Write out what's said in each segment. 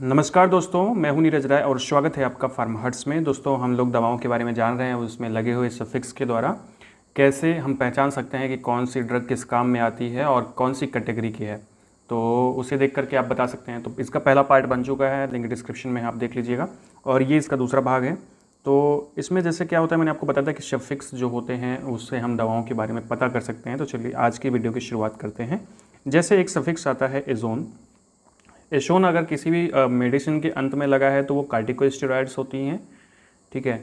नमस्कार दोस्तों, मैं हूं नीरज राय और स्वागत है आपका फार्माहर्ट्स में। दोस्तों, हम लोग दवाओं के बारे में जान रहे हैं, उसमें लगे हुए सफिक्स के द्वारा कैसे हम पहचान सकते हैं कि कौन सी ड्रग किस काम में आती है और कौन सी कैटेगरी की है। तो उसे देख करके आप बता सकते हैं। तो इसका पहला पार्ट बन चुका है, लिंक डिस्क्रिप्शन में आप देख लीजिएगा, और ये इसका दूसरा भाग है। तो इसमें जैसे क्या होता है, मैंने आपको बताया था कि सफिक्स जो होते हैं उससे हम दवाओं के बारे में पता कर सकते हैं। तो चलिए आज की वीडियो की शुरुआत करते हैं। जैसे एक सफिक्स आता है एजोन। एशोन अगर किसी भी मेडिसिन के अंत में लगा है तो वो कार्टिकोस्टेरॉइड्स होती हैं। ठीक है,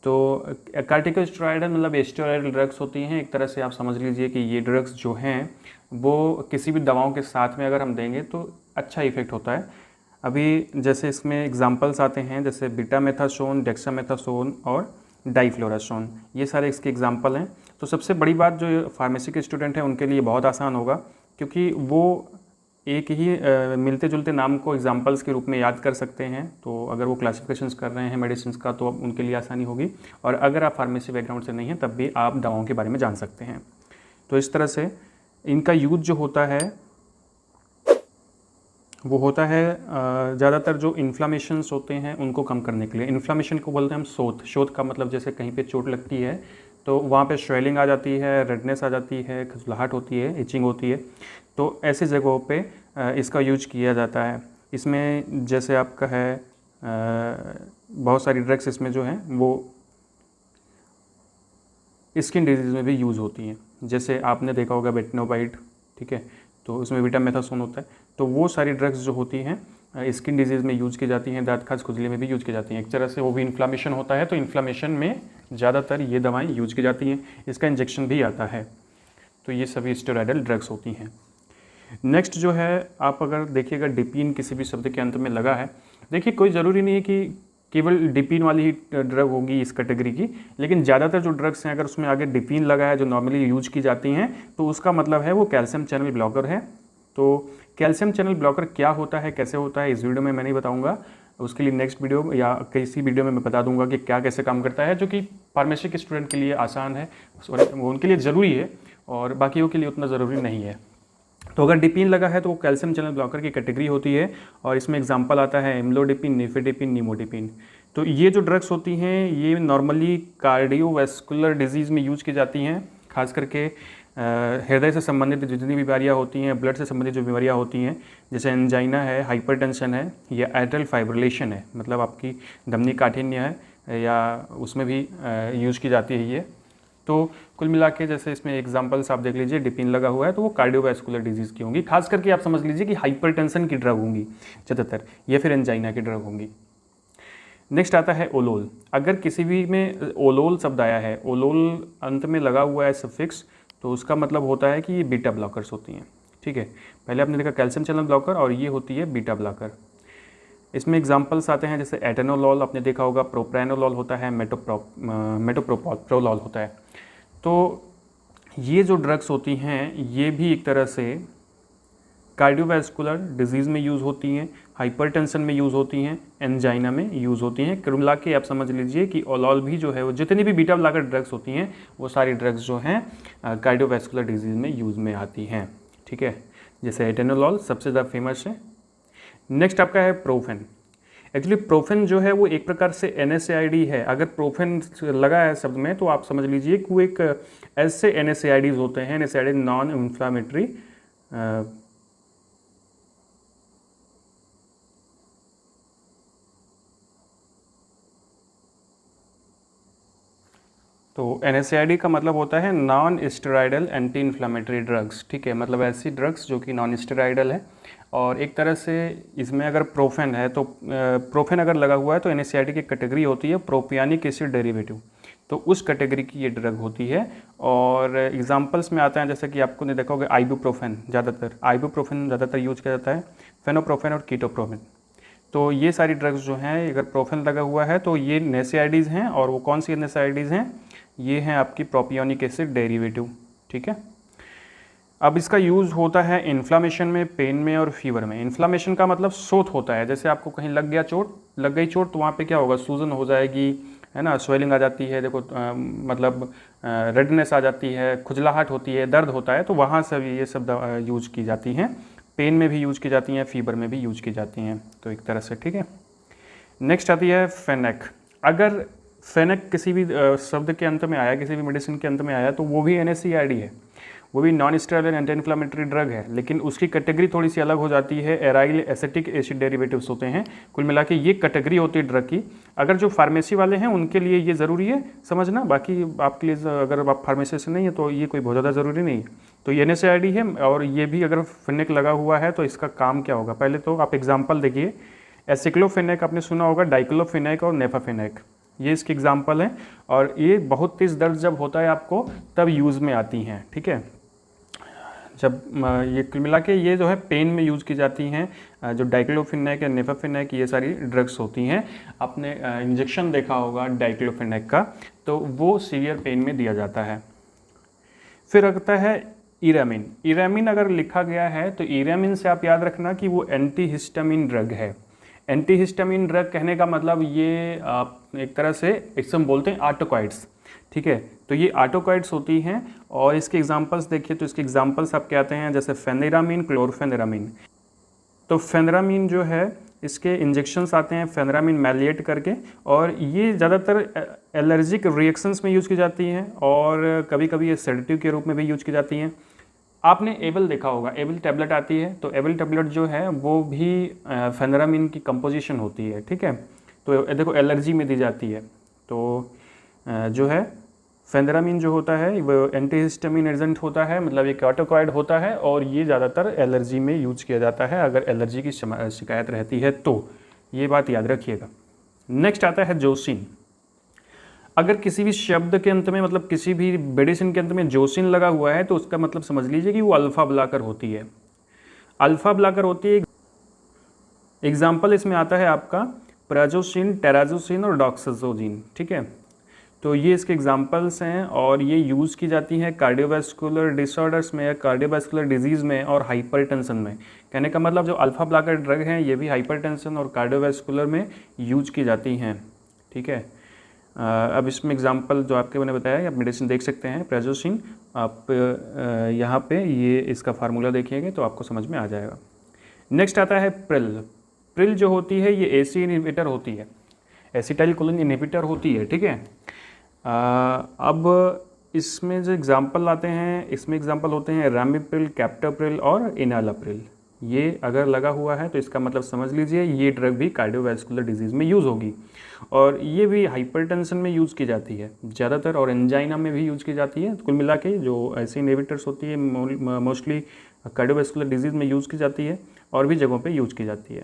तो कार्टिकोस्टेरॉइड मतलब स्टेरॉइडल ड्रग्स होती हैं। एक तरह से आप समझ लीजिए कि ये ड्रग्स जो हैं वो किसी भी दवाओं के साथ में अगर हम देंगे तो अच्छा इफेक्ट होता है। अभी जैसे इसमें एग्जांपल्स आते हैं, जैसे बीटामेथासोन, डेक्सामेथासोन और डाइफ्लोरासोन, ये सारे इसके एग्जांपल हैं। तो सबसे बड़ी बात जो फार्मेसी के स्टूडेंट हैं उनके लिए बहुत आसान होगा, क्योंकि वो एक ही मिलते जुलते नाम को एग्जांपल्स के रूप में याद कर सकते हैं। तो अगर वो क्लासिफिकेशंस कर रहे हैं मेडिसिन का तो उनके लिए आसानी होगी, और अगर आप फार्मेसी बैकग्राउंड से नहीं हैं तब भी आप दवाओं के बारे में जान सकते हैं। तो इस तरह से इनका यूज जो होता है वो होता है ज़्यादातर जो इन्फ्लामेशंस होते हैं उनको कम करने के लिए। इन्फ्लामेशन को बोलते हैं हम शोथ। शोथ का मतलब जैसे कहीं पे चोट लगती है तो वहाँ पे स्वेलिंग आ जाती है, रेडनेस आ जाती है, खजलाहट होती है, इचिंग होती है। तो ऐसी जगहों पे इसका यूज किया जाता है। इसमें जैसे आपका है बहुत सारी ड्रग्स इसमें जो हैं वो स्किन डिजीज़ में भी यूज़ होती हैं। जैसे आपने देखा होगा बेटनोबाइट, ठीक है, तो उसमें बीटामेथासोन होता है। तो वो सारी ड्रग्स जो होती हैं स्किन डिजीज़ में यूज़ की जाती हैं, दांत खाज खुजली में भी यूज़ की जाती हैं। एक तरह से वो भी इन्फ्लामेशन होता है, तो इन्फ्लामेशन में ज़्यादातर ये दवाएं यूज़ की जाती हैं। इसका इंजेक्शन भी आता है। तो ये सभी स्टेरॉइडल ड्रग्स होती हैं। नेक्स्ट जो है, आप अगर देखिएगा डिपीन किसी भी शब्द के अंत में लगा है। देखिए, कोई ज़रूरी नहीं है कि केवल डिपीन वाली ही ड्रग होगी इस कैटेगरी की, लेकिन ज़्यादातर जो ड्रग्स हैं अगर उसमें आगे डिपीन लगा है जो नॉर्मली यूज की जाती हैं तो उसका मतलब है वो कैल्शियम चैनल ब्लॉकर है। तो कैल्शियम चैनल ब्लॉकर क्या होता है, कैसे होता है, इस वीडियो में मैं नहीं बताऊंगा। उसके लिए नेक्स्ट वीडियो या किसी वीडियो में मैं बता दूंगा कि क्या कैसे काम करता है, जो कि फार्मेसी के स्टूडेंट के लिए आसान है, वो उनके लिए ज़रूरी है और बाकियों के लिए उतना ज़रूरी नहीं है। तो अगर डिपीन लगा है तो वो कैल्शियम चैनल ब्लॉकर की कैटेगरी होती है, और इसमें एग्जांपल आता है एम्लोडिपिन, निफेडिपिन, निमोडिपिन। तो ये जो ड्रग्स होती हैं ये नॉर्मली कार्डियोवैस्कुलर डिजीज़ में यूज की जाती हैं, खास करके हृदय से संबंधित जितनी बीमारियाँ होती हैं, ब्लड से संबंधित जो बीमारियाँ होती हैं, जैसे एंजाइना है, हाइपरटेंशन है, या एट्रियल फाइब्रिलेशन है, मतलब आपकी धमनी काठिन्य है, या उसमें भी यूज़ की जाती है ये। तो कुल मिला के जैसे इसमें एग्जांपल्स आप देख लीजिए, डिपीन लगा हुआ है तो वो कार्डियोवैस्कुलर डिजीज़ की होंगी। खास करके आप समझ लीजिए कि हाइपरटेंशन की ड्रग होंगी ज़्यादातर, या फिर एंजाइना की ड्रग होंगी। नेक्स्ट आता है ओलोल। अगर किसी भी में ओलोल शब्द आया है, ओलोल अंत में लगा हुआ है सफिक्स, तो उसका मतलब होता है कि ये बीटा ब्लॉकर्स होती हैं। ठीक है, पहले आपने देखा कैल्शियम चैनल ब्लॉकर और ये होती है बीटा ब्लॉकर। इसमें एग्जांपल्स आते हैं जैसे एटेनोलॉल आपने देखा होगा, प्रोप्रानोलॉल होता है, मेटोप्रोलोल होता है। तो ये जो ड्रग्स होती हैं ये भी एक तरह से कार्डियोवैस्कुलर डिजीज़ में यूज़ होती हैं, हाइपरटेंशन में यूज़ होती हैं, एंजाइना में यूज़ होती हैं। कुल मिला के आप समझ लीजिए कि ओलोल भी जो है वो जितनी भी बीटा ब्लॉकर ड्रग्स होती हैं वो सारी ड्रग्स जो हैं कार्डियोवैस्कुलर डिजीज़ में यूज़ में आती हैं। ठीक है, जैसे एटेनोलॉल सबसे ज़्यादा फेमस है। नेक्स्ट आपका है प्रोफेन। एक्चुअली प्रोफेन जो है वो एक प्रकार से NSAID है। अगर प्रोफेन लगा है शब्द में तो आप समझ लीजिए कि वो एक ऐसे NSAIDs होते हैं, NSAID नॉन इन्फ्लामेटरी तो NSAID का मतलब होता है non steroidal anti inflammatory drugs. ठीक है, मतलब ऐसी ड्रग्स जो कि नॉन स्टेरॉइडल है, और एक तरह से इसमें अगर प्रोफेन है तो प्रोफेन अगर लगा हुआ है तो NSAID की कैटेगरी होती है प्रोपियानिक एसिड डेरिवेटिव। तो उस कैटेगरी की ये ड्रग होती है। और एग्जांपल्स में आता है जैसे कि आपको नहीं देखा होगा आइबुप्रोफेन, ज़्यादातर यूज किया जाता है, फेनोप्रोफेन और कीटोप्रोफेन। तो ये सारी ड्रग्स जो हैं अगर प्रोफेन लगा हुआ है तो ये NSAIDs हैं, और वो कौन सी NSAIDs हैं, ये हैं आपकी प्रोपियोनिक एसिड डेरिवेटिव। ठीक है, अब इसका यूज़ होता है इन्फ्लामेशन में, पेन में और फीवर में। इन्फ्लामेशन का मतलब शोथ होता है, जैसे आपको कहीं लग गई चोट तो वहाँ पे क्या होगा, सूजन हो जाएगी, है ना, स्वेलिंग आ जाती है, देखो मतलब रेडनेस आ जाती है, खुजलाहट होती है, दर्द होता है, तो वहाँ से ये सब यूज की जाती हैं पेन में भी यूज़ की जाती हैं, फीवर में भी यूज़ की जाती हैं, तो एक तरह से, ठीक है। नेक्स्ट आती है फेनेक। अगर फेनेक किसी भी शब्द के अंत में आया, किसी भी मेडिसिन के अंत में आया, तो वो भी NSAID है, वो भी non steroidal anti inflammatory drug है, लेकिन उसकी कैटेगरी थोड़ी सी अलग हो जाती है। एराइल एसिटिक एसिड डेरिवेटिव्स होते हैं। कुल मिला के ये कैटेगरी होती है ड्रग की। अगर जो फार्मेसी वाले हैं उनके लिए ये ज़रूरी है समझना, बाकी आपके लिए अगर आप फार्मेसी से नहीं है तो ये कोई बहुत ज़्यादा ज़रूरी नहीं है। तो ये NSAID है, और ये भी अगर फेनेक लगा हुआ है तो इसका काम क्या होगा, पहले तो आप एग्जाम्पल देखिए। एसिक्लोफेनेक आपने सुना होगा, डाइक्लोफेनेक और नेफाफेनेक, ये इसके एग्जाम्पल हैं, और ये बहुत तेज़ दर्द जब होता है आपको तब यूज़ में आती हैं, ठीक है। जब ये कुल मिला के ये जो है पेन में यूज़ की जाती हैं। जो डाइक्लोफेनेक या नेफाफेनेक, ये सारी ड्रग्स होती हैं। आपने इंजेक्शन देखा होगा डाइक्लोफेनेक का, तो वो सीवियर पेन में दिया जाता है। फिर आता है इरामिन। इरामिन अगर लिखा गया है तो इरामिन से आप याद रखना कि वो एंटीहिस्टामिन ड्रग है। एंटीहिस्टामिन ड्रग कहने का मतलब ये एक तरह से इसे हम बोलते हैं ऑटोकॉइड्स, ठीक है। तो ये ऑटोकॉइड्स होती हैं, और इसके एग्जांपल्स देखिए तो इसके एग्जांपल्स आप क्या आते हैं, जैसे फेनेरामिन, क्लोरफेनेरामिन। तो फेनेरामिन जो है इसके इंजेक्शंस आते हैं फेनेरामिन मैलिएट करके, और ये ज़्यादातर एलर्जिक रिएक्शंस में यूज़ की जाती हैं, और कभी कभी ये सेडेटिव के रूप में भी यूज़ की जाती हैं। आपने एबल देखा होगा, एबल टैबलेट आती है, तो एबल टैबलेट जो है वो भी फेनेरामिन की कंपोजिशन होती है, ठीक है। तो देखो एलर्जी में दी जाती है। तो जो है फेनेरामिन जो होता है वो एंटीहिस्टामिन एजेंट होता है, मतलब एक ऑटोकॉइड होता है, और ये ज़्यादातर एलर्जी में यूज किया जाता है अगर एलर्जी की शिकायत रहती है तो, ये बात याद रखिएगा। नेक्स्ट आता है जोसिन। अगर किसी भी शब्द के अंत में, मतलब किसी भी मेडिसिन के अंत में जोसिन लगा हुआ है तो उसका मतलब समझ लीजिए कि वो अल्फा ब्लॉकर होती है। अल्फा ब्लॉकर होती है। एग्जाम्पल इसमें आता है आपका प्राजोसिन, टेराजोसिन और डॉक्साजोजिन, ठीक है। तो ये इसके एग्जाम्पल्स हैं, और ये यूज़ की जाती हैं कार्डियोवैस्कुलर डिसऑर्डर्स में, कार्डियोवैस्कुलर डिजीज़ में और हाइपरटेंशन में। कहने का मतलब जो अल्फा ब्लॉकर ड्रग हैं ये भी हाइपरटेंशन और कार्डियोवैस्कुलर में यूज की जाती हैं, ठीक है। अब इसमें एग्जांपल जो आपके मैंने बताया, आप मेडिसिन देख सकते हैं प्राजोसिन, आप यहाँ पे ये इसका फार्मूला देखिएगा तो आपको समझ में आ जाएगा। नेक्स्ट आता है प्रिल। प्रिल जो होती है ये एसी इनहिबिटर होती है, एसिटाइल कोलिन इनहिबिटर होती है, ठीक है। अब इसमें जो एग्जांपल आते हैं, इसमें एग्जांपल होते हैं रामिप्रिल, कैप्टोप्रिल और इनालाप्रिल। ये अगर लगा हुआ है तो इसका मतलब समझ लीजिए ये ड्रग भी कार्डियोवैस्कुलर डिजीज़ में यूज़ होगी, और ये भी हाइपरटेंशन में यूज़ की जाती है ज़्यादातर, और एंजाइना में भी यूज़ की जाती है। कुल मिला के जो ऐसी इनहिबिटर्स होती है मोस्टली कार्डियोवैस्कुलर डिजीज़ में यूज़ की जाती है, और भी जगहों पे यूज़ की जाती है।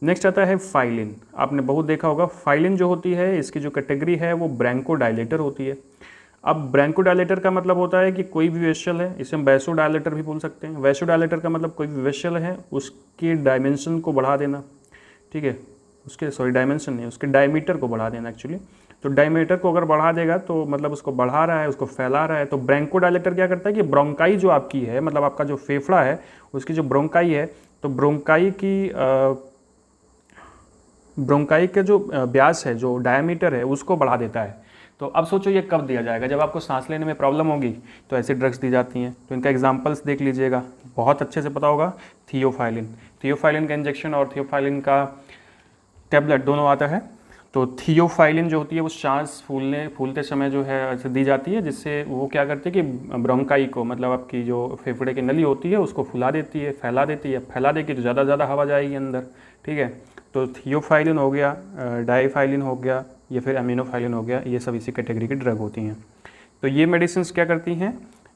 नेक्स्ट आता है फाइलिन। आपने बहुत देखा होगा, फाइलिन जो होती है इसकी जो कैटेगरी है वो ब्रैंकोडायलेटर होती है। अब ब्रैंकोडायलेटर का मतलब होता है कि कोई भी वेसल है, इसे हम वैसोडायलेटर भी बोल सकते हैं। वैसोडायलेटर का मतलब कोई भी वेसल है उसके डायमेंशन को बढ़ा देना, ठीक है, उसके डायमेंशन नहीं, उसके डायमीटर को बढ़ा देना एक्चुअली। तो डायमीटर को अगर बढ़ा देगा तो मतलब उसको बढ़ा रहा है, उसको फैला रहा है। तो ब्रैंकोडायलेटर क्या करता है कि ब्रोंकाई जो आपकी है, मतलब आपका जो फेफड़ा है उसकी जो ब्रोंकाई है, तो ब्रोंकाई का जो व्यास है, जो डायमीटर है, उसको बढ़ा देता है। तो अब सोचो ये कब दिया जाएगा, जब आपको सांस लेने में प्रॉब्लम होगी तो ऐसी ड्रग्स दी जाती हैं। तो इनका एग्जांपल्स देख लीजिएगा, बहुत अच्छे से पता होगा। थियोफाइलिन, थियोफाइलिन का इंजेक्शन और थियोफाइलिन का टैबलेट दोनों आता है। तो थियोफाइलिन जो होती है वो सांस फूलते समय जो है ऐसे दी जाती है, जिससे वो क्या करती है कि ब्रोंकाई को, मतलब आपकी जो फेफड़े की नली होती है उसको फुला देती है, फैला देती है। फैला देगी तो ज़्यादा हवा जाएगी अंदर, ठीक है। तो थियोफाइलिन हो गया, डाइफाइलिन हो गया, या फिर अमीनोफाइलिन हो गया, ये सब इसी कैटेगरी की ड्रग होती हैं। तो ये मेडिसिन क्या करती हैं,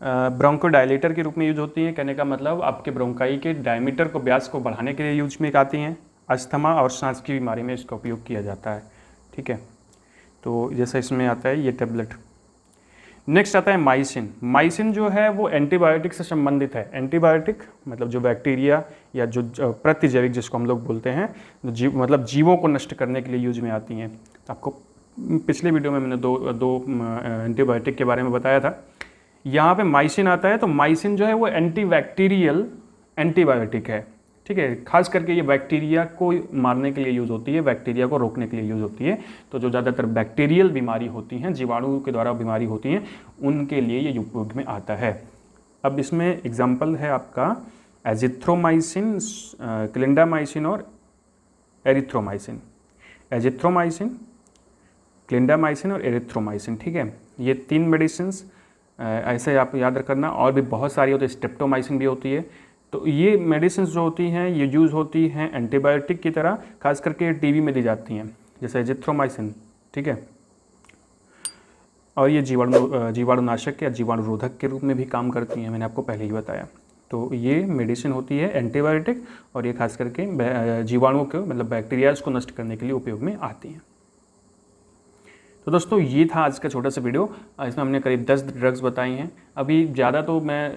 ब्रोंकोडायलेटर के रूप में यूज होती हैं। कहने का मतलब आपके ब्रोंकाई के डायमीटर को, व्यास को बढ़ाने के लिए यूज में आती हैं। अस्थमा और सांस की बीमारी में इसका उपयोग किया जाता है, ठीक है। तो जैसा इसमें आता है ये टैबलेट। नेक्स्ट आता है माइसिन। माइसिन जो है वो एंटीबायोटिक से संबंधित है। एंटीबायोटिक मतलब जो बैक्टीरिया या जो प्रतिजैविक जिसको हम लोग बोलते हैं, मतलब जीवों को नष्ट करने के लिए यूज में आती हैं। आपको पिछले वीडियो में मैंने दो एंटीबायोटिक के बारे में बताया था। यहाँ पे माइसिन आता है, तो माइसिन जो है वो एंटीबैक्टीरियल एंटीबायोटिक है, ठीक है। खास करके ये बैक्टीरिया को मारने के लिए यूज़ होती है, बैक्टीरिया को रोकने के लिए यूज़ होती है। तो जो ज़्यादातर बैक्टीरियल बीमारी होती हैं, जीवाणु के द्वारा बीमारी होती हैं, उनके लिए ये उपयोग में आता है। अब इसमें एग्जाम्पल है आपका एजिथ्रोमाइसिन, क्लिंडामाइसिन और एरिथ्रोमाइसिन। एजिथ्रोमाइसिन, क्लिंडामाइसिन और एरिथ्रोमाइसिन, ठीक है। ये 3 मेडिसिन्स ऐसे आप याद रखना। और भी बहुत सारी होती है, स्ट्रेप्टोमाइसिन भी होती है। तो ये मेडिसिन जो होती हैं ये यूज़ होती हैं एंटीबायोटिक की तरह, खास करके टीबी में दी जाती हैं, जैसे एजिथ्रोमाइसिन, ठीक है। और ये जीवाणुनाशक या जीवाणुरोधक के रूप में भी काम करती हैं, मैंने आपको पहले ही बताया। तो ये मेडिसिन होती है एंटीबायोटिक, और ये खास करके जीवाणुओं को, मतलब बैक्टीरियाज को नष्ट करने के लिए उपयोग में आती हैं। तो दोस्तों ये था आज का छोटा सा वीडियो। इसमें हमने करीब 10 ड्रग्स बताई हैं। अभी ज़्यादा तो मैं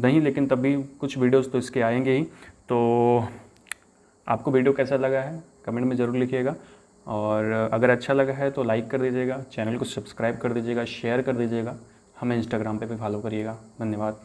नहीं, लेकिन तब भी कुछ वीडियोस तो इसके आएंगे ही। तो आपको वीडियो कैसा लगा है कमेंट में ज़रूर लिखिएगा, और अगर अच्छा लगा है तो लाइक कर दीजिएगा, चैनल को सब्सक्राइब कर दीजिएगा, शेयर कर दीजिएगा, हमें इंस्टाग्राम पे भी फॉलो करिएगा। धन्यवाद।